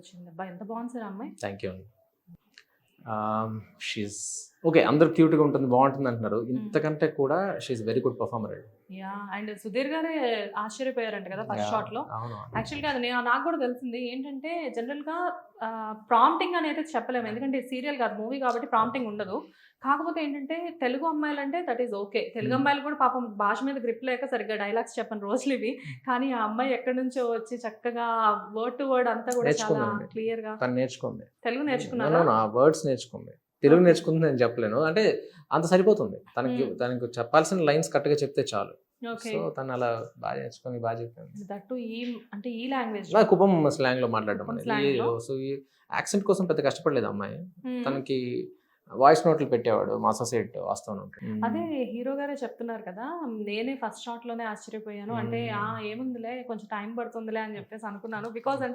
గుర్తొచ్చింది. అబ్బా! ఎంత బాగుంది సార్ ఆ అమ్మాయి. థ్యాంక్ యూ అండి. షీస్ ఓకే, అందరు క్యూట్గా ఉంటుంది, బాగుంటుంది అంటున్నారు. ఇంతకంటే కూడా షీఈ్ వెరీ గుడ్ పర్ఫార్మర్ అండి. అండ్ సుధీర్ గారే ఆశ్చర్యపోయారంట కదా ఫస్ట్ షాట్ లో. అవును. యాక్చువల్గా అది నాకు కూడా తెలిసింది ఏంటంటే జనరల్గా ప్రాంప్టింగ్ అనేది చెప్పలేము, ఎందుకంటే సీరియల్ కాదు మూవీ కాబట్టి ప్రాంప్టింగ్ ఉండదు. కాకపోతే ఏంటంటే తెలుగు అమ్మాయిలు అంటే దట్ ఈస్ ఓకే. తెలుగు అమ్మాయిలు కూడా పాపం భాష మీద గ్రిప్ లేక సరిగ్గా డైలాగ్స్ చెప్పని రోజులు ఇవి. కానీ ఆ అమ్మాయి ఎక్కడి నుంచో వచ్చి చక్కగా వర్డ్ టు వర్డ్ అంతా కూడా చాలా నేర్చుకుందండి. క్లియర్ గా తను నేర్చుకుంది. తెలుగు నేర్చుకున్నారా? ఆ వర్డ్స్ నేర్చుకుంది. తెలుగు నేర్చుకుంది నేను చెప్పలేను, అంటే అంత సరిపోతుంది తనకి చెప్పాల్సిన లైన్స్ కరెక్ట్గా చెప్తే చాలు. ఓకే. సో తను అలా బాగా నేర్చుకొని బాగా చెప్పింది. దట్టు ఈ లాంగ్వేజ్ నా కుప్పం స్లాంగ్ లో మాట్లాడడం కుప్పం అనేది. slang లో? సో ఈ యాక్సెంట్ కోసం పెద్ద కష్టపడలేదు అమ్మాయి. తనకి వాయిస్ నోట్లు పెట్టేవాడు మా అసోసియేట్ వాస్తవం. అదే హీరో గారే చెప్తున్నారు కదా, నేనే ఫస్ట్ షాట్ లోనే ఆశ్చర్యపోయాను. అంటే ఏముందిలే కొంచెం టైం పడుతుందిలే అని చెప్పేసి అనుకున్నాను. బికాజ్ అంటే